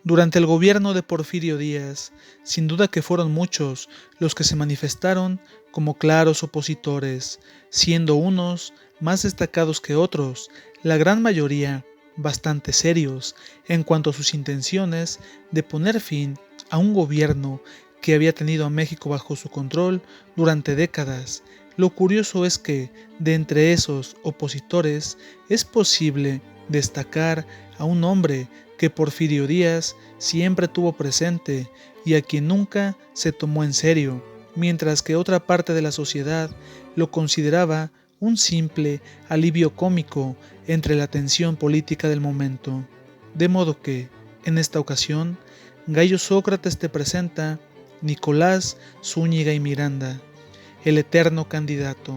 Durante el gobierno de Porfirio Díaz, sin duda que fueron muchos los que se manifestaron como claros opositores, siendo unos más destacados que otros, la gran mayoría bastante serios en cuanto a sus intenciones de poner fin a un gobierno que había tenido a México bajo su control durante décadas. Lo curioso es que, de entre esos opositores, es posible destacar a un hombre que Porfirio Díaz siempre tuvo presente y a quien nunca se tomó en serio, mientras que otra parte de la sociedad lo consideraba un simple alivio cómico entre la tensión política del momento. De modo que, en esta ocasión, Gallo Sócrates te presenta Nicolás Zúñiga y Miranda, el eterno candidato.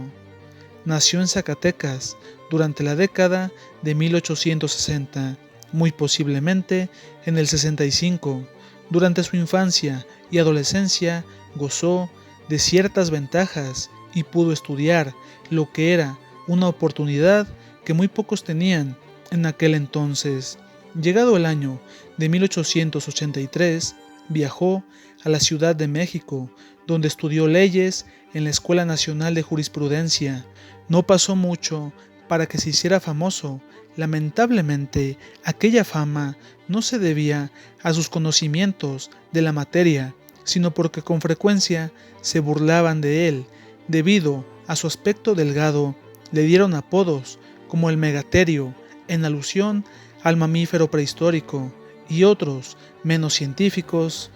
Nació en Zacatecas durante la década de 1860, muy posiblemente en el 65. Durante su infancia y adolescencia gozó de ciertas ventajas y pudo estudiar, lo que era una oportunidad que muy pocos tenían en aquel entonces. Llegado el año de 1883, viajó a la Ciudad de México, donde estudió leyes en la Escuela Nacional de Jurisprudencia. No pasó mucho para que se hiciera famoso. Lamentablemente, aquella fama no se debía a sus conocimientos de la materia, sino porque con frecuencia se burlaban de él. Debido a su aspecto delgado, le dieron apodos como el Megaterio, en alusión al mamífero prehistórico, y otros, menos científicos,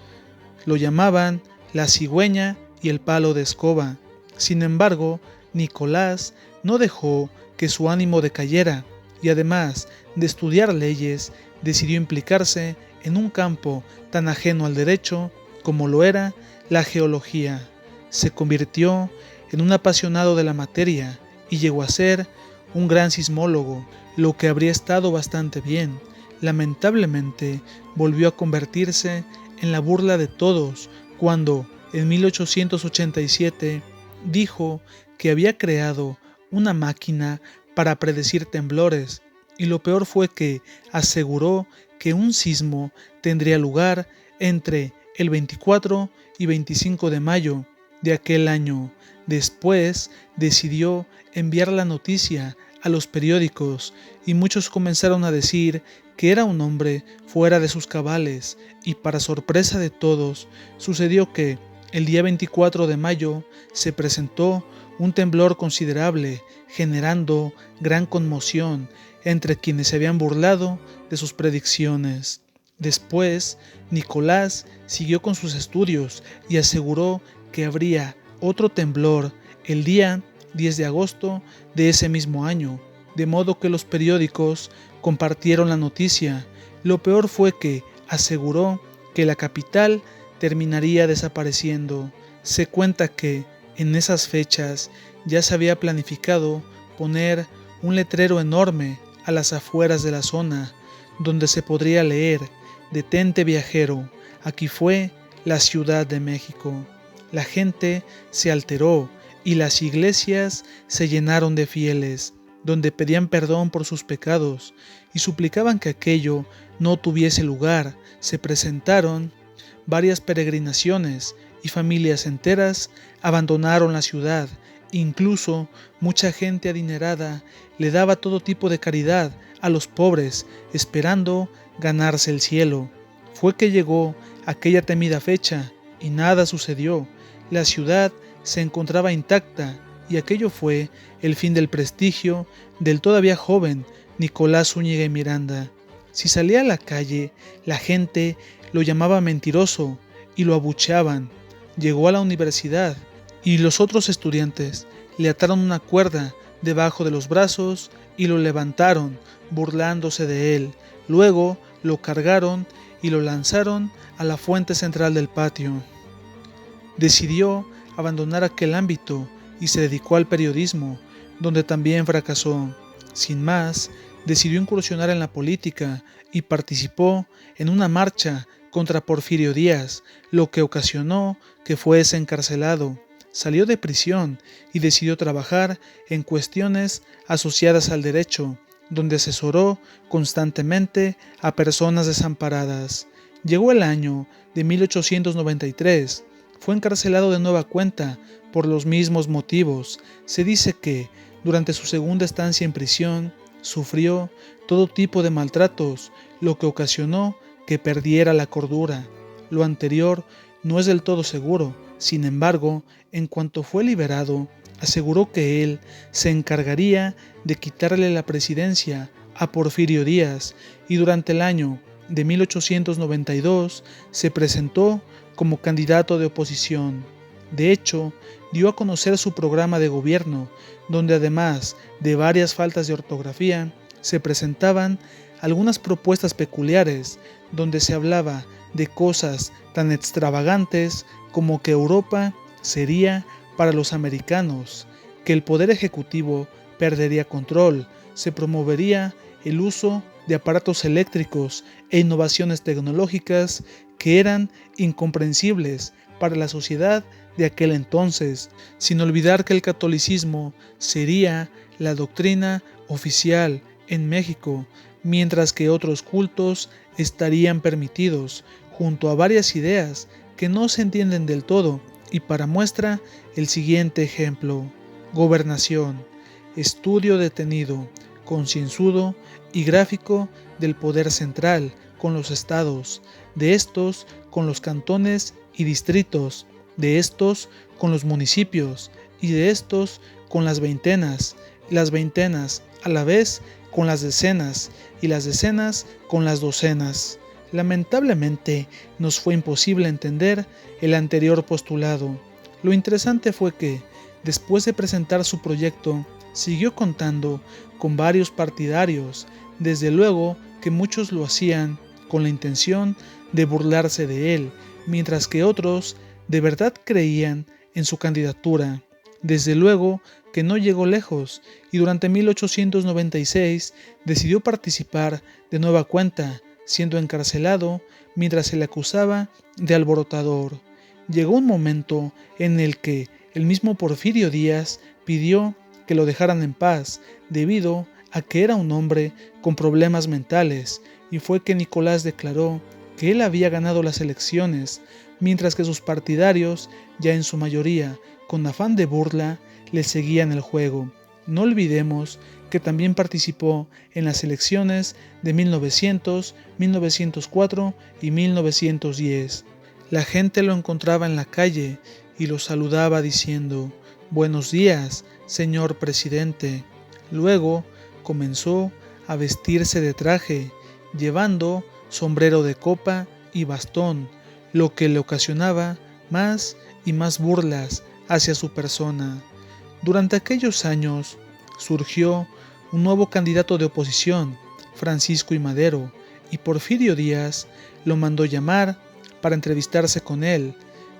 lo llamaban la cigüeña y el palo de escoba. Sin embargo, Nicolás no dejó que su ánimo decayera y además de estudiar leyes, decidió implicarse en un campo tan ajeno al derecho como lo era la geología. Se convirtió en un apasionado de la materia y llegó a ser un gran sismólogo, lo que habría estado bastante bien. Lamentablemente, volvió a convertirse en la burla de todos cuando, en 1887, dijo que había creado una máquina para predecir temblores, y lo peor fue que aseguró que un sismo tendría lugar entre el 24 y 25 de mayo de aquel año. Después decidió enviar la noticia a los periódicos y muchos comenzaron a decir que era un hombre fuera de sus cabales, y para sorpresa de todos sucedió que el día 24 de mayo se presentó un temblor considerable, generando gran conmoción entre quienes se habían burlado de sus predicciones. Después, Nicolás siguió con sus estudios y aseguró que habría otro temblor el día 10 de agosto de ese mismo año, de modo que los periódicos compartieron la noticia. Lo peor fue que aseguró que la capital terminaría desapareciendo. Se cuenta que en esas fechas ya se había planificado poner un letrero enorme a las afueras de la zona, donde se podría leer: "Detente viajero, aquí fue la Ciudad de México". La gente se alteró y las iglesias se llenaron de fieles, donde pedían perdón por sus pecados y suplicaban que aquello no tuviese lugar. Se presentaron varias peregrinaciones y familias enteras abandonaron la ciudad. Incluso mucha gente adinerada le daba todo tipo de caridad a los pobres, esperando ganarse el cielo. Fue que llegó aquella temida fecha y nada sucedió. La ciudad se encontraba intacta y aquello fue el fin del prestigio del todavía joven Nicolás Zúñiga y Miranda. Si salía a la calle, la gente lo llamaba mentiroso y lo abucheaban. Llegó a la universidad y los otros estudiantes le ataron una cuerda debajo de los brazos y lo levantaron, burlándose de él. Luego lo cargaron y lo lanzaron a la fuente central del patio. Decidió abandonar aquel ámbito y se dedicó al periodismo, donde también fracasó. Sin más, decidió incursionar en la política y participó en una marcha contra Porfirio Díaz, lo que ocasionó que fuese encarcelado. Salió de prisión y decidió trabajar en cuestiones asociadas al derecho, donde asesoró constantemente a personas desamparadas. Llegó el año de 1893. Fue encarcelado de nueva cuenta por los mismos motivos. Se dice que, durante su segunda estancia en prisión, sufrió todo tipo de maltratos, lo que ocasionó que perdiera la cordura. Lo anterior no es del todo seguro. Sin embargo, en cuanto fue liberado, aseguró que él se encargaría de quitarle la presidencia a Porfirio Díaz, y durante el año de 1892 se presentó como candidato de oposición. De hecho, dio a conocer su programa de gobierno, donde además de varias faltas de ortografía, se presentaban algunas propuestas peculiares, donde se hablaba de cosas tan extravagantes como que Europa sería para los americanos, que el poder ejecutivo perdería control, se promovería el uso de aparatos eléctricos e innovaciones tecnológicas que eran incomprensibles para la sociedad de aquel entonces, sin olvidar que el catolicismo sería la doctrina oficial en México, mientras que otros cultos estarían permitidos, junto a varias ideas que no se entienden del todo, y para muestra el siguiente ejemplo: gobernación, estudio detenido, concienzudo y gráfico del poder central con los estados, de estos con los cantones y distritos, de estos con los municipios, y de estos con las veintenas a la vez con las decenas, y las decenas con las docenas. Lamentablemente, nos fue imposible entender el anterior postulado. Lo interesante fue que, después de presentar su proyecto, siguió contando con varios partidarios. Desde luego que muchos lo hacían con la intención de burlarse de él, mientras que otros de verdad creían en su candidatura. Desde luego que no llegó lejos, y durante 1896 decidió participar de nueva cuenta, siendo encarcelado mientras se le acusaba de alborotador. Llegó un momento en el que el mismo Porfirio Díaz pidió que lo dejaran en paz, debido a que era un hombre con problemas mentales, y fue que Nicolás declaró que él había ganado las elecciones, mientras que sus partidarios, ya en su mayoría con afán de burla, le seguían el juego. No olvidemos que también participó en las elecciones de 1900, 1904 y 1910. La gente lo encontraba en la calle y lo saludaba diciendo: «Buenos días, señor presidente». Luego comenzó a vestirse de traje, llevando sombrero de copa y bastón, lo que le ocasionaba más y más burlas hacia su persona. Durante aquellos años surgió un nuevo candidato de oposición, Francisco I. Madero, y Porfirio Díaz lo mandó llamar para entrevistarse con él.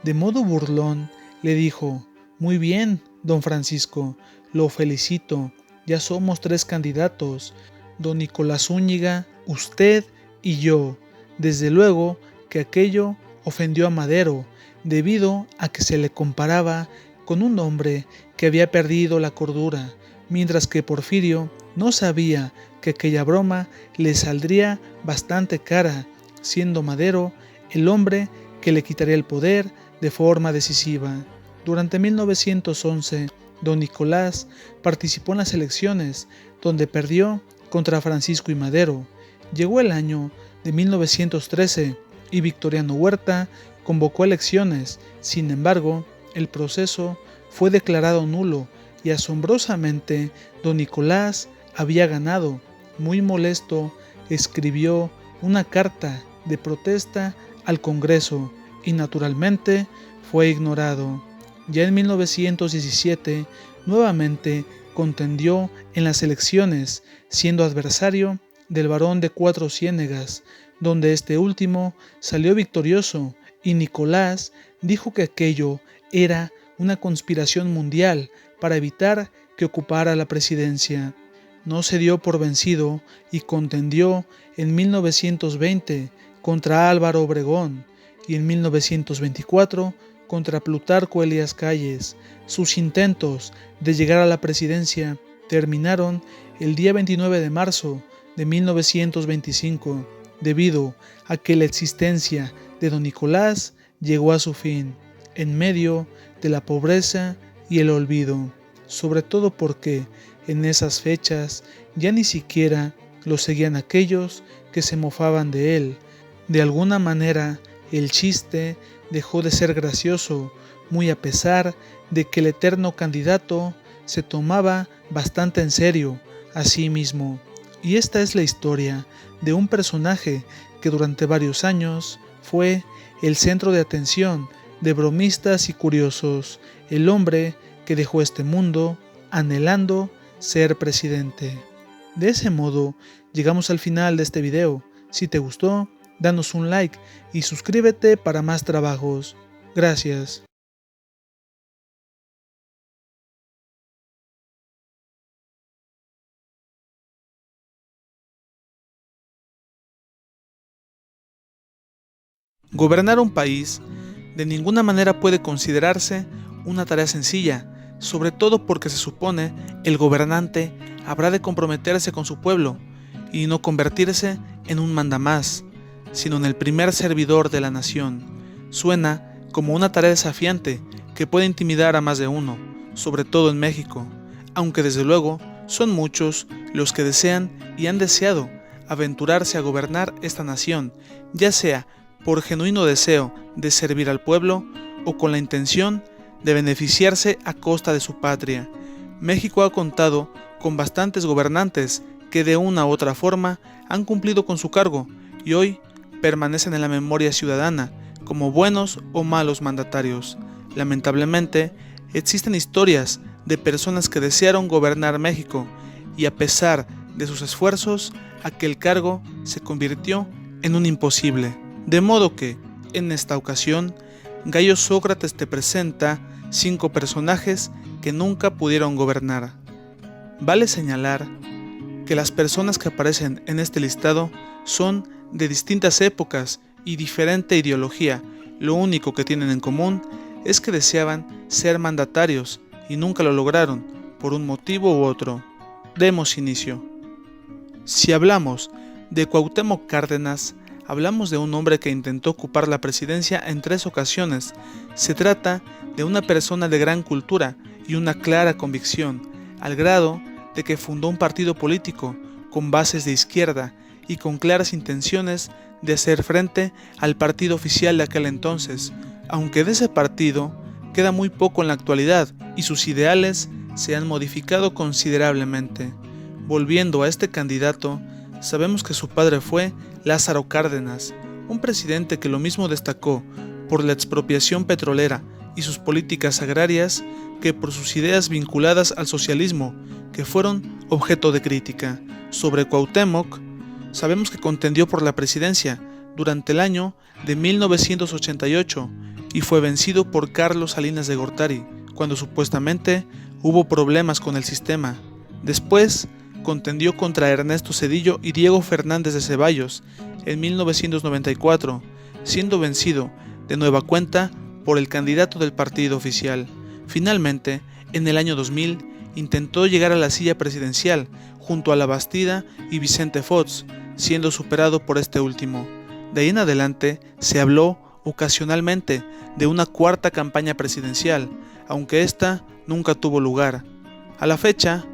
De modo burlón le dijo: «Muy bien, don Francisco, lo felicito, ya somos 3 candidatos, don Nicolás Zúñiga, usted y yo». Desde luego que aquello ofendió a Madero, debido a que se le comparaba con un hombre que había perdido la cordura, mientras que Porfirio no sabía que aquella broma le saldría bastante cara, siendo Madero el hombre que le quitaría el poder de forma decisiva. Durante 1911, don Nicolás participó en las elecciones, donde perdió contra Francisco I. Madero. Llegó el año de 1913 y Victoriano Huerta convocó elecciones. Sin embargo, el proceso fue declarado nulo y asombrosamente don Nicolás había ganado. Muy molesto, escribió una carta de protesta al Congreso y naturalmente fue ignorado. Ya en 1917 nuevamente contendió en las elecciones, siendo adversario del Barón de Cuatro Ciénegas, donde este último salió victorioso, y Nicolás dijo que aquello era una conspiración mundial para evitar que ocupara la presidencia. No se dio por vencido y contendió en 1920 contra Álvaro Obregón y en 1924 contra Plutarco Elías Calles. Sus intentos de llegar a la presidencia terminaron el día 29 de marzo de 1925. debido a que la existencia de don Nicolás llegó a su fin, en medio de la pobreza y el olvido, sobre todo porque en esas fechas ya ni siquiera lo seguían aquellos que se mofaban de él. De alguna manera, el chiste dejó de ser gracioso, muy a pesar de que el eterno candidato se tomaba bastante en serio a sí mismo. Y esta es la historia de un personaje que durante varios años fue el centro de atención de bromistas y curiosos, el hombre que dejó este mundo anhelando ser presidente. De ese modo, llegamos al final de este video. Si te gustó, danos un like y suscríbete para más trabajos. Gracias. Gobernar un país de ninguna manera puede considerarse una tarea sencilla, sobre todo porque se supone el gobernante habrá de comprometerse con su pueblo y no convertirse en un mandamás, sino en el primer servidor de la nación. Suena como una tarea desafiante que puede intimidar a más de uno, sobre todo en México, aunque desde luego son muchos los que desean y han deseado aventurarse a gobernar esta nación, ya sea por genuino deseo de servir al pueblo o con la intención de beneficiarse a costa de su patria. México ha contado con bastantes gobernantes que de una u otra forma han cumplido con su cargo y hoy permanecen en la memoria ciudadana como buenos o malos mandatarios. Lamentablemente, existen historias de personas que desearon gobernar México y a pesar de sus esfuerzos, aquel cargo se convirtió en un imposible. De modo que, en esta ocasión, Gallo Sócrates te presenta 5 personajes que nunca pudieron gobernar. Vale señalar que las personas que aparecen en este listado son de distintas épocas y diferente ideología. Lo único que tienen en común es que deseaban ser mandatarios y nunca lo lograron, por un motivo u otro. Demos inicio. Si hablamos de Cuauhtémoc Cárdenas, hablamos de un hombre que intentó ocupar la presidencia en 3 ocasiones. Se trata de una persona de gran cultura y una clara convicción, al grado de que fundó un partido político con bases de izquierda y con claras intenciones de hacer frente al partido oficial de aquel entonces, aunque de ese partido queda muy poco en la actualidad y sus ideales se han modificado considerablemente. Volviendo a este candidato, sabemos que su padre fue Lázaro Cárdenas, un presidente que lo mismo destacó por la expropiación petrolera y sus políticas agrarias que por sus ideas vinculadas al socialismo, que fueron objeto de crítica. Sobre Cuauhtémoc, sabemos que contendió por la presidencia durante el año de 1988 y fue vencido por Carlos Salinas de Gortari, cuando supuestamente hubo problemas con el sistema. Después, contendió contra Ernesto Zedillo y Diego Fernández de Ceballos en 1994, siendo vencido de nueva cuenta por el candidato del partido oficial. Finalmente, en el año 2000, intentó llegar a la silla presidencial junto a La Bastida y Vicente Fox, siendo superado por este último. De ahí en adelante se habló ocasionalmente de una cuarta campaña presidencial, aunque esta nunca tuvo lugar. A la fecha,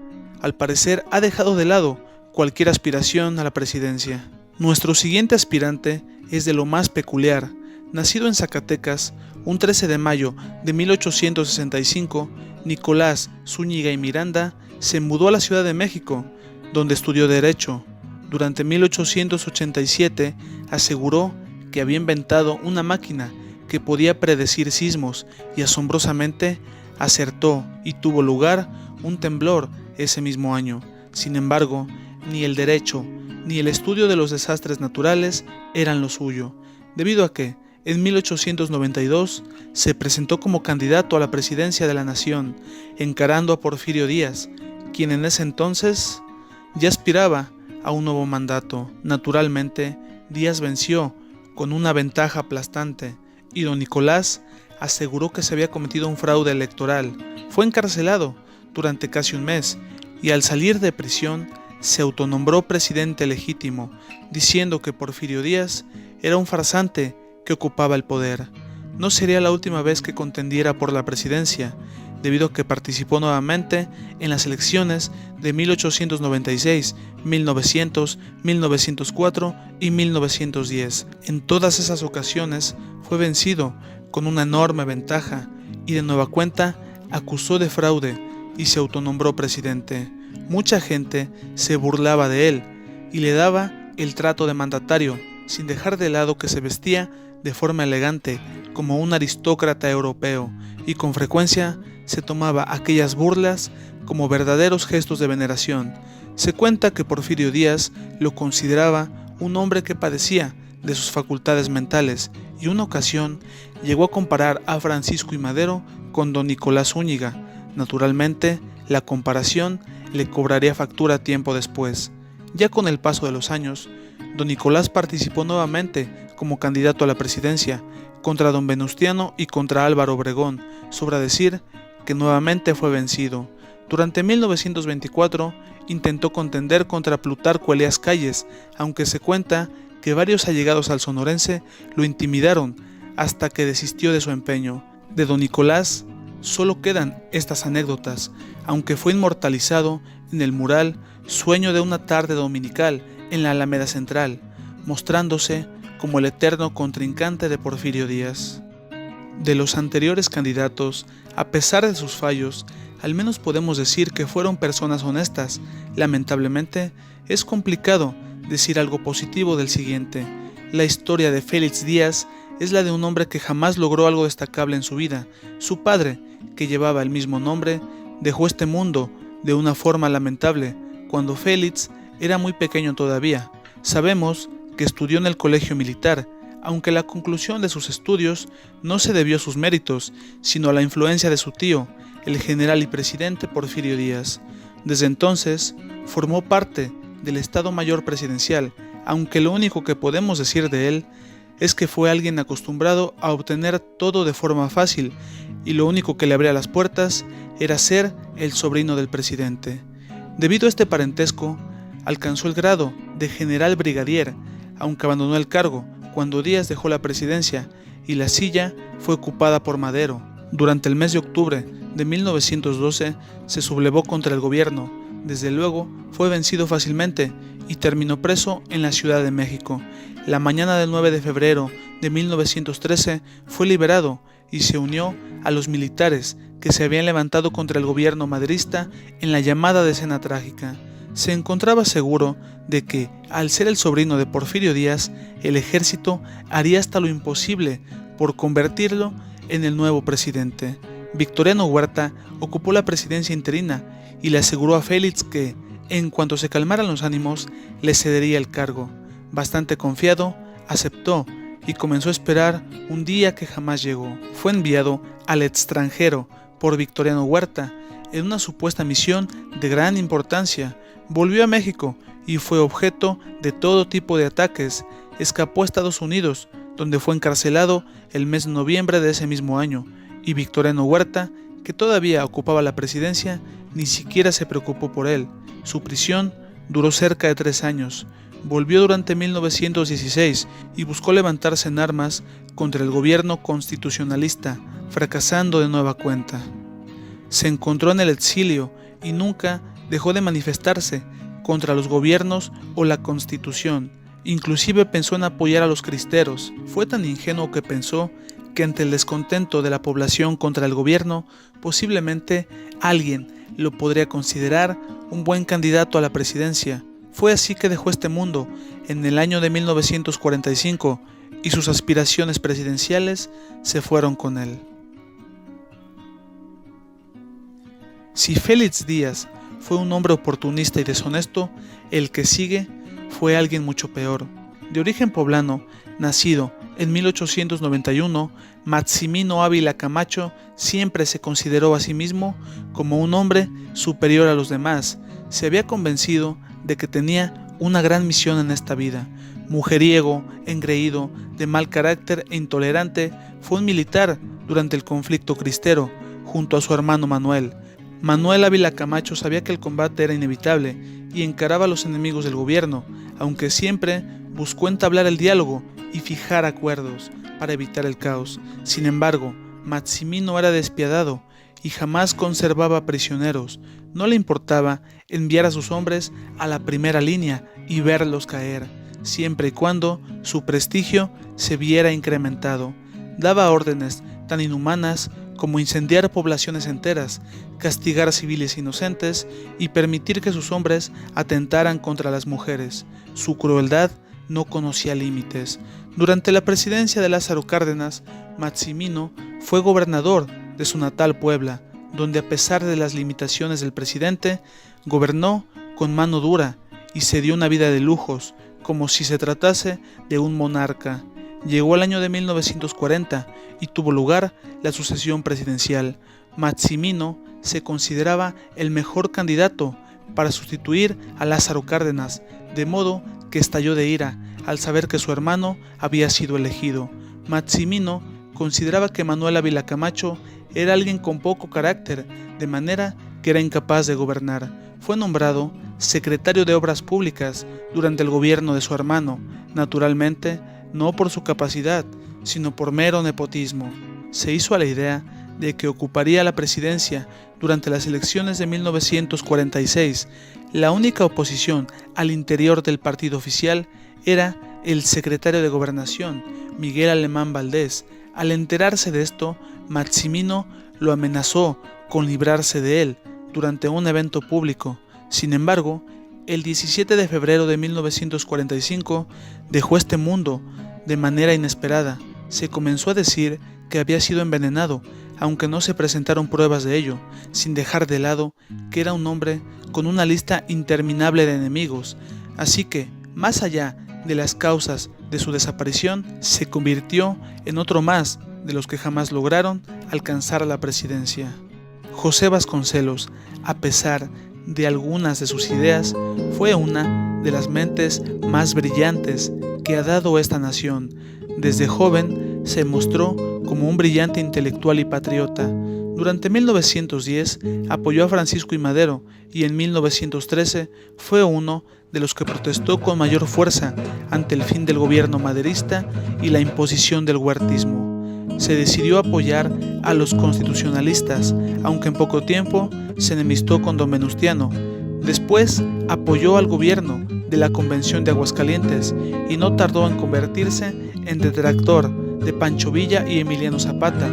al parecer ha dejado de lado cualquier aspiración a la presidencia. Nuestro siguiente aspirante es de lo más peculiar. Nacido en Zacatecas, un 13 de mayo de 1865, Nicolás Zúñiga y Miranda se mudó a la Ciudad de México, donde estudió Derecho. Durante 1887 aseguró que había inventado una máquina que podía predecir sismos y asombrosamente acertó y tuvo lugar un temblor ese mismo año. Sin embargo, ni el derecho ni el estudio de los desastres naturales eran lo suyo, debido a que en 1892 se presentó como candidato a la presidencia de la nación, encarando a Porfirio Díaz, quien en ese entonces ya aspiraba a un nuevo mandato. Naturalmente, Díaz venció con una ventaja aplastante y don Nicolás aseguró que se había cometido un fraude electoral. Fue encarcelado durante casi un mes y al salir de prisión se autonombró presidente legítimo, diciendo que Porfirio Díaz era un farsante que ocupaba el poder. No sería la última vez que contendiera por la presidencia, debido a que participó nuevamente en las elecciones de 1896, 1900, 1904 y 1910. En todas esas ocasiones fue vencido con una enorme ventaja y de nueva cuenta acusó de fraude y se autonombró presidente. Mucha gente se burlaba de él y le daba el trato de mandatario, sin dejar de lado que se vestía de forma elegante como un aristócrata europeo y con frecuencia se tomaba aquellas burlas como verdaderos gestos de veneración. Se cuenta que Porfirio Díaz lo consideraba un hombre que padecía de sus facultades mentales y una ocasión llegó a comparar a Francisco I. Madero con don Nicolás Zúñiga. Naturalmente, la comparación le cobraría factura tiempo después. Ya con el paso de los años, don Nicolás participó nuevamente como candidato a la presidencia contra don Venustiano y contra Álvaro Obregón, sobra decir que nuevamente fue vencido. Durante 1924 intentó contender contra Plutarco Elías Calles, aunque se cuenta que varios allegados al sonorense lo intimidaron hasta que desistió de su empeño. De don Nicolás solo quedan estas anécdotas, aunque fue inmortalizado en el mural Sueño de una tarde dominical en la Alameda Central, mostrándose como el eterno contrincante de Porfirio Díaz. De los anteriores candidatos, a pesar de sus fallos, al menos podemos decir que fueron personas honestas. Lamentablemente, es complicado decir algo positivo del siguiente. La historia de Félix Díaz es la de un hombre que jamás logró algo destacable en su vida. Su padre, que llevaba el mismo nombre, dejó este mundo de una forma lamentable, cuando Félix era muy pequeño todavía. Sabemos que estudió en el colegio militar, aunque la conclusión de sus estudios no se debió a sus méritos, sino a la influencia de su tío, el general y presidente Porfirio Díaz. Desde entonces, formó parte del Estado Mayor Presidencial, aunque lo único que podemos decir de él es que fue alguien acostumbrado a obtener todo de forma fácil, y lo único que le abría las puertas era ser el sobrino del presidente. Debido a este parentesco, alcanzó el grado de general brigadier, aunque abandonó el cargo cuando Díaz dejó la presidencia y la silla fue ocupada por Madero. Durante el mes de octubre de 1912 se sublevó contra el gobierno. Desde luego fue vencido fácilmente y terminó preso en la Ciudad de México. La mañana del 9 de febrero de 1913 fue liberado y se unió a los militares que se habían levantado contra el gobierno maderista en la llamada Decena Trágica. Se encontraba seguro de que, al ser el sobrino de Porfirio Díaz, el ejército haría hasta lo imposible por convertirlo en el nuevo presidente. Victoriano Huerta ocupó la presidencia interina y le aseguró a Félix que, en cuanto se calmaran los ánimos, le cedería el cargo. Bastante confiado, aceptó y comenzó a esperar un día que jamás llegó. Fue enviado al extranjero por Victoriano Huerta en una supuesta misión de gran importancia. Volvió a México y fue objeto de todo tipo de ataques. Escapó a Estados Unidos, donde fue encarcelado el mes de noviembre de ese mismo año, y Victoriano Huerta, que todavía ocupaba la presidencia, ni siquiera se preocupó por él. Su prisión duró cerca de 3 años. Volvió durante 1916 y buscó levantarse en armas contra el gobierno constitucionalista, fracasando de nueva cuenta. Se encontró en el exilio y nunca dejó de manifestarse contra los gobiernos o la Constitución. Inclusive pensó en apoyar a los cristeros. Fue tan ingenuo que pensó que ante el descontento de la población contra el gobierno, posiblemente alguien lo podría considerar un buen candidato a la presidencia. Fue así que dejó este mundo en el año de 1945 y sus aspiraciones presidenciales se fueron con él. Si Félix Díaz fue un hombre oportunista y deshonesto, el que sigue fue alguien mucho peor. De origen poblano, nacido en 1891, Maximino Ávila Camacho siempre se consideró a sí mismo como un hombre superior a los demás. Se había convencido de que tenía una gran misión en esta vida. Mujeriego, engreído, de mal carácter e intolerante, fue un militar durante el conflicto cristero junto a su hermano Manuel. Manuel Ávila Camacho sabía que el combate era inevitable y encaraba a los enemigos del gobierno, aunque siempre buscó entablar el diálogo y fijar acuerdos para evitar el caos. Sin embargo, Maximino era despiadado y jamás conservaba prisioneros. No le importaba enviar a sus hombres a la primera línea y verlos caer, siempre y cuando su prestigio se viera incrementado. Daba órdenes tan inhumanas como incendiar poblaciones enteras, castigar civiles inocentes y permitir que sus hombres atentaran contra las mujeres. Su crueldad no conocía límites. Durante la presidencia de Lázaro Cárdenas, Maximino fue gobernador de su natal Puebla, donde a pesar de las limitaciones del presidente, gobernó con mano dura y se dio una vida de lujos, como si se tratase de un monarca. Llegó el año de 1940 y tuvo lugar la sucesión presidencial. Maximino se consideraba el mejor candidato para sustituir a Lázaro Cárdenas, de modo que estalló de ira al saber que su hermano había sido elegido. Maximino consideraba que Manuel Ávila Camacho era alguien con poco carácter, de manera que era incapaz de gobernar. Fue nombrado secretario de Obras Públicas durante el gobierno de su hermano, naturalmente no por su capacidad, sino por mero nepotismo. Se hizo a la idea de que ocuparía la presidencia durante las elecciones de 1946. La única oposición al interior del partido oficial era el secretario de Gobernación, Miguel Alemán Valdés. Al enterarse de esto, Maximino lo amenazó con librarse de él durante un evento público. Sin embargo, el 17 de febrero de 1945 dejó este mundo de manera inesperada. Se comenzó a decir que había sido envenenado, aunque no se presentaron pruebas de ello, sin dejar de lado que era un hombre con una lista interminable de enemigos. Así que, más allá de las causas de su desaparición, se convirtió en otro más de los que jamás lograron alcanzar la presidencia. José Vasconcelos, a pesar de algunas de sus ideas, fue una de las mentes más brillantes que ha dado esta nación. Desde joven se mostró como un brillante intelectual y patriota. Durante 1910 apoyó a Francisco I. Madero y en 1913 fue uno de los que protestó con mayor fuerza ante el fin del gobierno maderista y la imposición del huertismo. Se decidió apoyar a los constitucionalistas, aunque en poco tiempo se enemistó con don Venustiano. Después apoyó al gobierno de la Convención de Aguascalientes y no tardó en convertirse en detractor de Pancho Villa y Emiliano Zapata.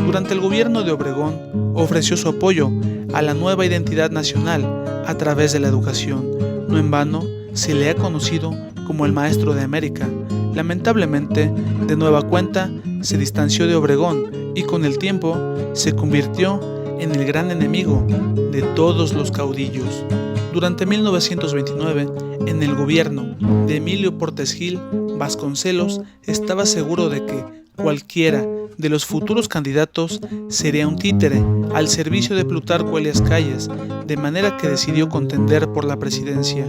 Durante el gobierno de Obregón ofreció su apoyo a la nueva identidad nacional a través de la educación. No en vano se le ha conocido como el Maestro de América. Lamentablemente, de nueva cuenta, se distanció de Obregón y con el tiempo se convirtió en el gran enemigo de todos los caudillos. Durante 1929, en el gobierno de Emilio Portes Gil, Vasconcelos estaba seguro de que cualquiera de los futuros candidatos sería un títere al servicio de Plutarco Elías Calles, de manera que decidió contender por la presidencia.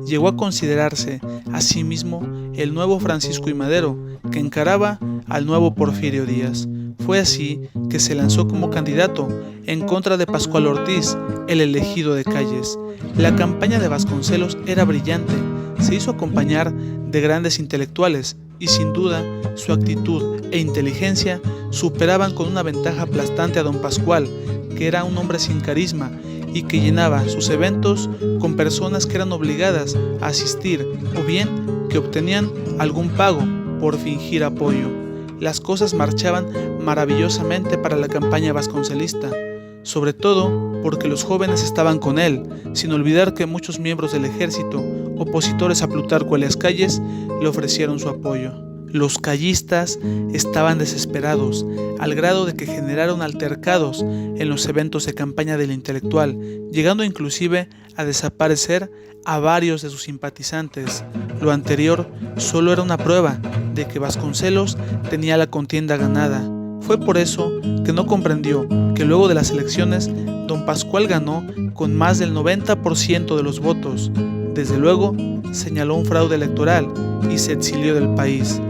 Llegó a considerarse a sí mismo el nuevo Francisco I. Madero, que encaraba al nuevo Porfirio Díaz. Fue así que se lanzó como candidato en contra de Pascual Ortiz, el elegido de Calles. La campaña de Vasconcelos era brillante, se hizo acompañar de grandes intelectuales y sin duda su actitud e inteligencia superaban con una ventaja aplastante a don Pascual, que era un hombre sin carisma y que llenaba sus eventos con personas que eran obligadas a asistir o bien que obtenían algún pago por fingir apoyo. Las cosas marchaban maravillosamente para la campaña vasconcelista, sobre todo porque los jóvenes estaban con él, sin olvidar que muchos miembros del ejército, opositores a Plutarco Elías Calles, le ofrecieron su apoyo. Los callistas estaban desesperados, al grado de que generaron altercados en los eventos de campaña del intelectual, llegando inclusive a desaparecer a varios de sus simpatizantes. Lo anterior solo era una prueba de que Vasconcelos tenía la contienda ganada. Fue por eso que no comprendió que luego de las elecciones, don Pascual ganó con más del 90% de los votos. Desde luego, señaló un fraude electoral y se exilió del país.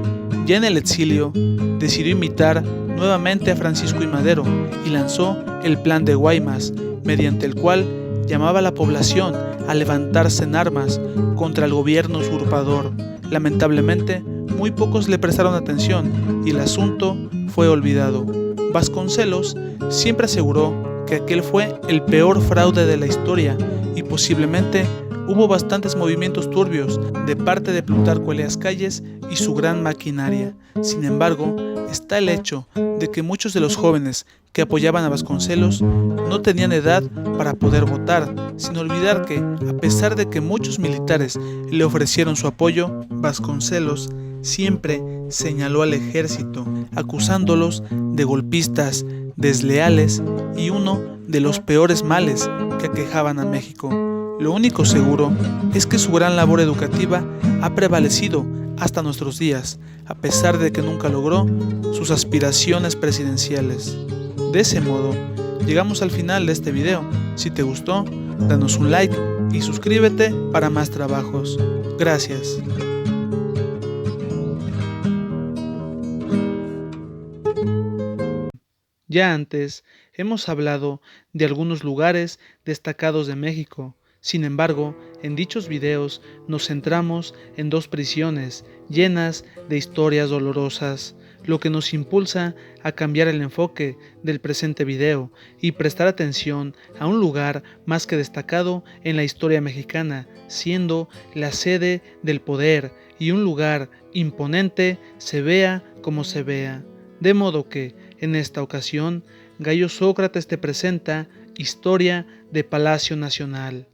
Ya en el exilio, decidió imitar nuevamente a Francisco I. Madero y lanzó el Plan de Guaymas, mediante el cual llamaba a la población a levantarse en armas contra el gobierno usurpador. Lamentablemente, muy pocos le prestaron atención y el asunto fue olvidado. Vasconcelos siempre aseguró que aquel fue el peor fraude de la historia y posiblemente hubo bastantes movimientos turbios de parte de Plutarco Elías Calles y su gran maquinaria. Sin embargo, está el hecho de que muchos de los jóvenes que apoyaban a Vasconcelos no tenían edad para poder votar, sin olvidar que, a pesar de que muchos militares le ofrecieron su apoyo, Vasconcelos siempre señaló al ejército, acusándolos de golpistas, desleales y uno de los peores males que aquejaban a México. Lo único seguro es que su gran labor educativa ha prevalecido hasta nuestros días, a pesar de que nunca logró sus aspiraciones presidenciales. De ese modo, llegamos al final de este video. Si te gustó, danos un like y suscríbete para más trabajos. Gracias. Ya antes hemos hablado de algunos lugares destacados de México. Sin embargo, en dichos videos nos centramos en dos prisiones llenas de historias dolorosas, lo que nos impulsa a cambiar el enfoque del presente video y prestar atención a un lugar más que destacado en la historia mexicana, siendo la sede del poder y un lugar imponente, se vea como se vea. De modo que, en esta ocasión, Gallo Sócrates te presenta Historia de Palacio Nacional.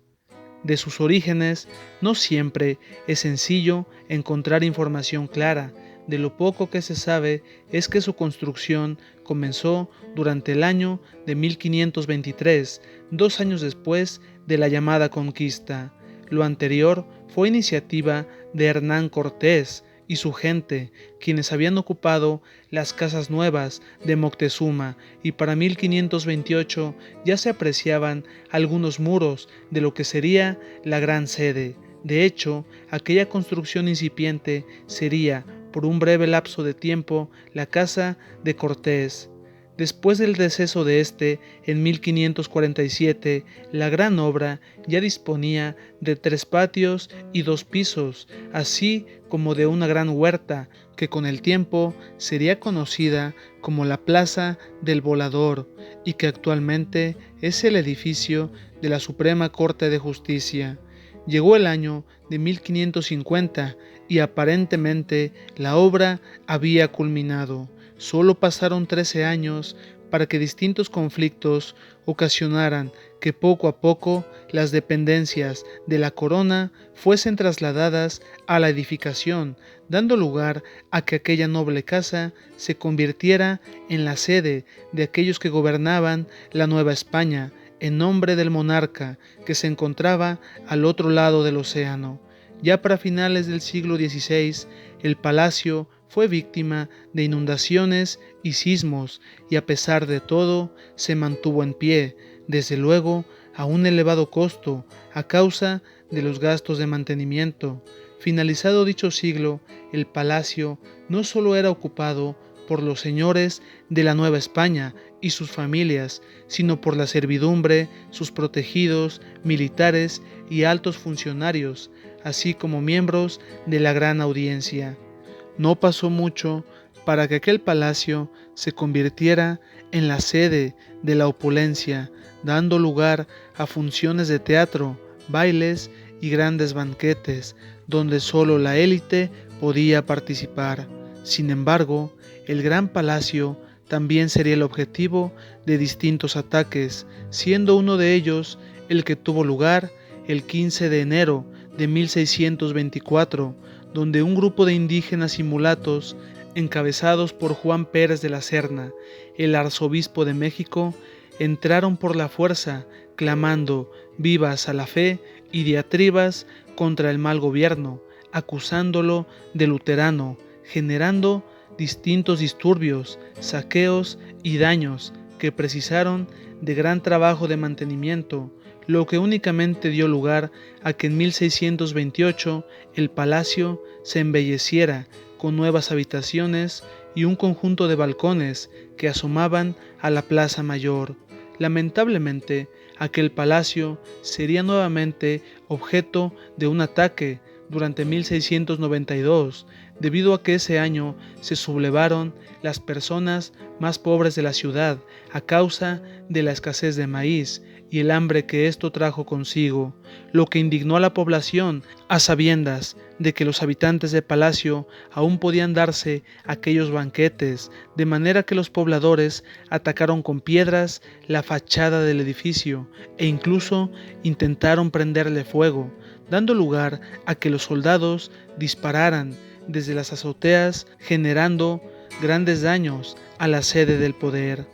De sus orígenes, no siempre es sencillo encontrar información clara. De lo poco que se sabe es que su construcción comenzó durante el año de 1523, 2 años después de la llamada conquista. Lo anterior fue iniciativa de Hernán Cortés y su gente, quienes habían ocupado las casas nuevas de Moctezuma, y para 1528 ya se apreciaban algunos muros de lo que sería la gran sede. De hecho, aquella construcción incipiente sería, por un breve lapso de tiempo, la casa de Cortés. Después del deceso de este, en 1547, la gran obra ya disponía de 3 patios y 2 pisos, así como de una gran huerta, que con el tiempo sería conocida como la Plaza del Volador, y que actualmente es el edificio de la Suprema Corte de Justicia. Llegó el año de 1550 y aparentemente la obra había culminado. Solo pasaron 13 años para que distintos conflictos ocasionaran que poco a poco las dependencias de la corona fuesen trasladadas a la edificación, dando lugar a que aquella noble casa se convirtiera en la sede de aquellos que gobernaban la Nueva España, en nombre del monarca que se encontraba al otro lado del océano. Ya para finales del siglo XVI, el palacio fue víctima de inundaciones y sismos, y a pesar de todo se mantuvo en pie, desde luego a un elevado costo a causa de los gastos de mantenimiento. Finalizado dicho siglo, el palacio no solo era ocupado por los señores de la Nueva España y sus familias, sino por la servidumbre, sus protegidos, militares y altos funcionarios, así como miembros de la gran audiencia. No pasó mucho para que aquel palacio se convirtiera en la sede de la opulencia, dando lugar a funciones de teatro, bailes y grandes banquetes, donde solo la élite podía participar. Sin embargo, el gran palacio también sería el objetivo de distintos ataques, siendo uno de ellos el que tuvo lugar el 15 de enero de 1624, donde un grupo de indígenas y mulatos, encabezados por Juan Pérez de la Serna, el arzobispo de México, entraron por la fuerza, clamando vivas a la fe y diatribas contra el mal gobierno, acusándolo de luterano, generando distintos disturbios, saqueos y daños que precisaron de gran trabajo de mantenimiento, lo que únicamente dio lugar a que en 1628 el palacio se embelleciera con nuevas habitaciones y un conjunto de balcones que asomaban a la Plaza Mayor. Lamentablemente, aquel palacio sería nuevamente objeto de un ataque durante 1692, debido a que ese año se sublevaron las personas más pobres de la ciudad a causa de la escasez de maíz y el hambre que esto trajo consigo, lo que indignó a la población a sabiendas de que los habitantes de palacio aún podían darse aquellos banquetes, de manera que los pobladores atacaron con piedras la fachada del edificio e incluso intentaron prenderle fuego, dando lugar a que los soldados dispararan desde las azoteas, generando grandes daños a la sede del poder.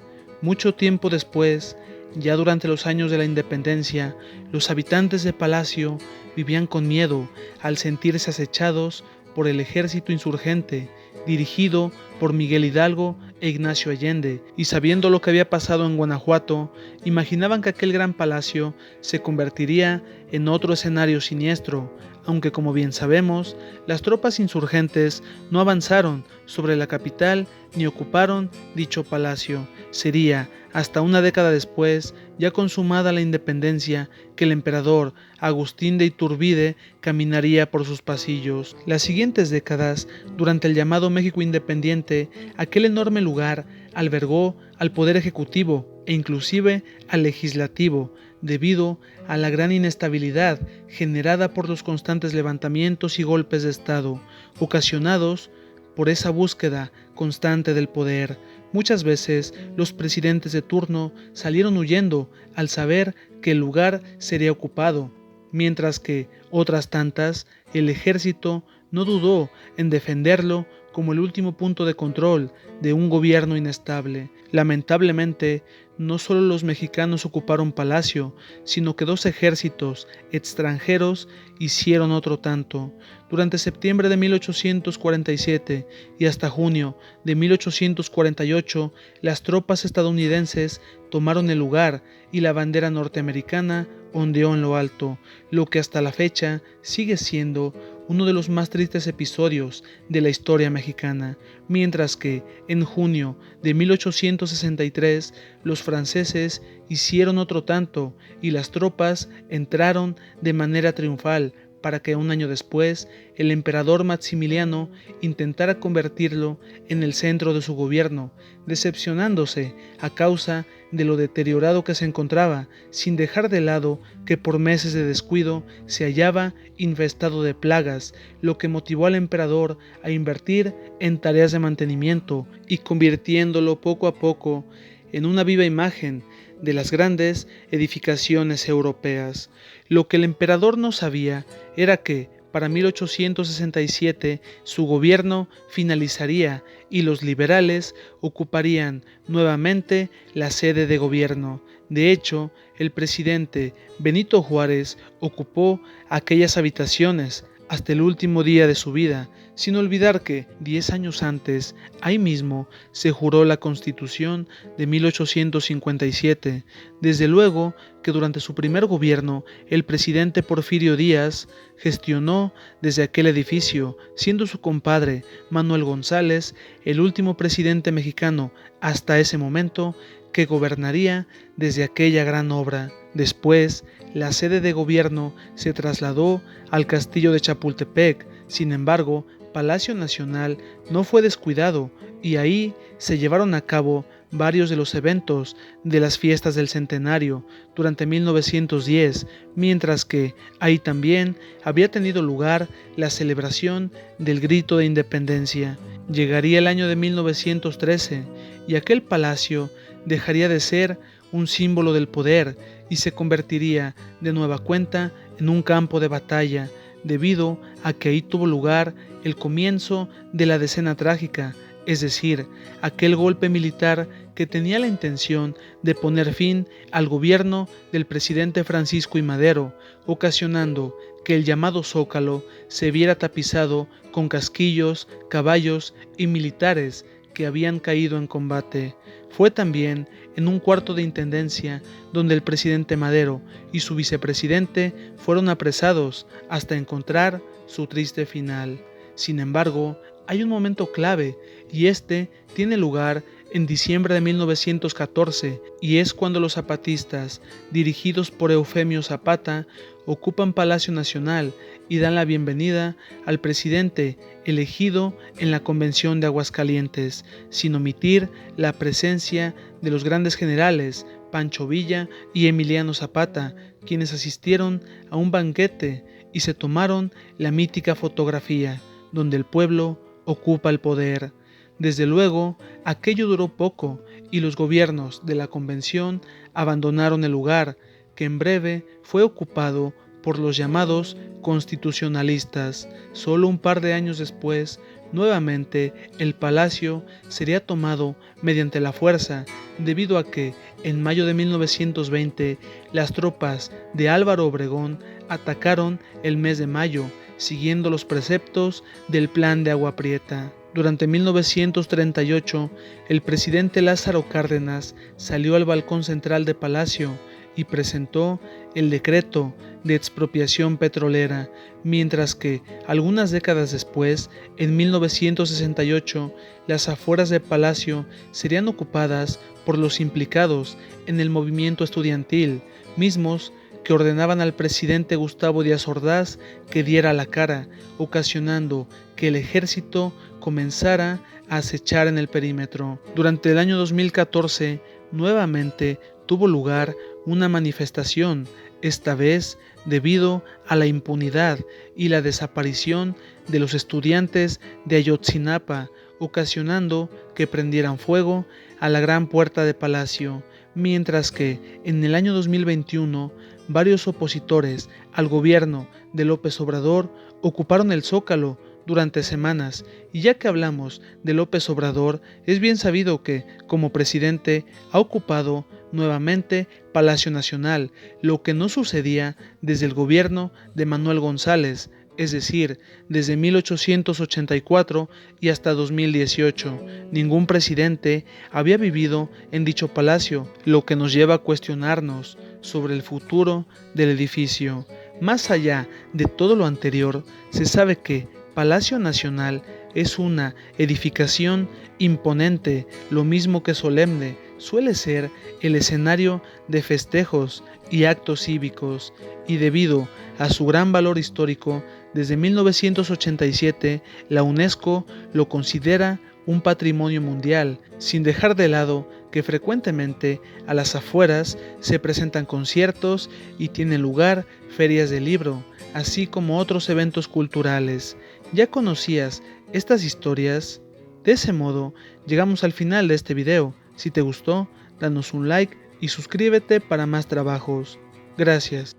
Mucho tiempo después, ya durante los años de la independencia, los habitantes de Palacio vivían con miedo al sentirse acechados por el ejército insurgente dirigido por Miguel Hidalgo e Ignacio Allende, y sabiendo lo que había pasado en Guanajuato, imaginaban que aquel gran palacio se convertiría en otro escenario siniestro, aunque como bien sabemos, las tropas insurgentes no avanzaron sobre la capital ni ocuparon dicho palacio. Sería hasta una década después, ya consumada la independencia, que el emperador Agustín de Iturbide caminaría por sus pasillos. Las siguientes décadas, durante el llamado México Independiente, aquel enorme lugar albergó al poder ejecutivo e inclusive al legislativo, debido a la gran inestabilidad generada por los constantes levantamientos y golpes de Estado, ocasionados por esa búsqueda constante del poder. Muchas veces los presidentes de turno salieron huyendo al saber que el lugar sería ocupado, mientras que otras tantas el ejército no dudó en defenderlo como el último punto de control de un gobierno inestable. Lamentablemente, no solo los mexicanos ocuparon Palacio, sino que dos ejércitos extranjeros hicieron otro tanto. Durante septiembre de 1847 y hasta junio de 1848, las tropas estadounidenses tomaron el lugar y la bandera norteamericana ondeó en lo alto, lo que hasta la fecha sigue siendo uno de los más tristes episodios de la historia mexicana, mientras que en junio de 1863 los franceses hicieron otro tanto y las tropas entraron de manera triunfal para que un año después el emperador Maximiliano intentara convertirlo en el centro de su gobierno, decepcionándose a causa de lo deteriorado que se encontraba, sin dejar de lado que por meses de descuido se hallaba infestado de plagas, lo que motivó al emperador a invertir en tareas de mantenimiento y convirtiéndolo poco a poco en una viva imagen de las grandes edificaciones europeas. Lo que el emperador no sabía era que para 1867 su gobierno finalizaría y los liberales ocuparían nuevamente la sede de gobierno. De hecho, el presidente Benito Juárez ocupó aquellas habitaciones hasta el último día de su vida, sin olvidar que 10 años antes, ahí mismo, se juró la Constitución de 1857. Desde luego que durante su primer gobierno, el presidente Porfirio Díaz gestionó desde aquel edificio, siendo su compadre Manuel González el último presidente mexicano hasta ese momento que gobernaría desde aquella gran obra. Después, la sede de gobierno se trasladó al castillo de Chapultepec. Sin embargo, Palacio Nacional no fue descuidado y ahí se llevaron a cabo varios de los eventos de las fiestas del centenario durante 1910, mientras que ahí también había tenido lugar la celebración del Grito de Independencia. Llegaría el año de 1913 y aquel palacio dejaría de ser un símbolo del poder y se convertiría de nueva cuenta en un campo de batalla, debido a que ahí tuvo lugar el comienzo de la Decena Trágica, es decir, aquel golpe militar que tenía la intención de poner fin al gobierno del presidente Francisco I. Madero, ocasionando que el llamado Zócalo se viera tapizado con casquillos, caballos y militares que habían caído en combate. Fue también en un cuarto de intendencia donde el presidente Madero y su vicepresidente fueron apresados hasta encontrar su triste final. Sin embargo, hay un momento clave y este tiene lugar en diciembre de 1914, y es cuando los zapatistas, dirigidos por Eufemio Zapata, ocupan Palacio Nacional y dan la bienvenida al presidente elegido en la Convención de Aguascalientes, sin omitir la presencia de los grandes generales Pancho Villa y Emiliano Zapata, quienes asistieron a un banquete y se tomaron la mítica fotografía, donde el pueblo ocupa el poder. Desde luego, aquello duró poco y los gobiernos de la convención abandonaron el lugar, que en breve fue ocupado por los llamados constitucionalistas. Solo un par de años después, nuevamente el palacio sería tomado mediante la fuerza, debido a que en mayo de 1920 las tropas de Álvaro Obregón atacaron el mes de mayo, siguiendo los preceptos del Plan de Agua Prieta. Durante 1938, el presidente Lázaro Cárdenas salió al balcón central de Palacio y presentó el decreto de expropiación petrolera, mientras que algunas décadas después, en 1968, las afueras de Palacio serían ocupadas por los implicados en el movimiento estudiantil, mismos que ordenaban al presidente Gustavo Díaz Ordaz que diera la cara, ocasionando que el ejército comenzara a acechar en el perímetro. Durante el año 2014, nuevamente tuvo lugar una manifestación, esta vez debido a la impunidad y la desaparición de los estudiantes de Ayotzinapa, ocasionando que prendieran fuego a la gran puerta de Palacio, mientras que en el año 2021 varios opositores al gobierno de López Obrador ocuparon el Zócalo durante semanas, y ya que hablamos de López Obrador, es bien sabido que, como presidente, ha ocupado nuevamente Palacio Nacional, lo que no sucedía desde el gobierno de Manuel González, es decir, desde 1884 y hasta 2018. Ningún presidente había vivido en dicho palacio, lo que nos lleva a cuestionarnos sobre el futuro del edificio. Más allá de todo lo anterior, se sabe que Palacio Nacional es una edificación imponente, lo mismo que solemne. Suele ser el escenario de festejos y actos cívicos, y debido a su gran valor histórico, desde 1987 la UNESCO lo considera un patrimonio mundial, sin dejar de lado que frecuentemente a las afueras se presentan conciertos y tienen lugar ferias de libro, así como otros eventos culturales. ¿Ya conocías estas historias? De ese modo, llegamos al final de este video. Si te gustó, danos un like y suscríbete para más trabajos. Gracias.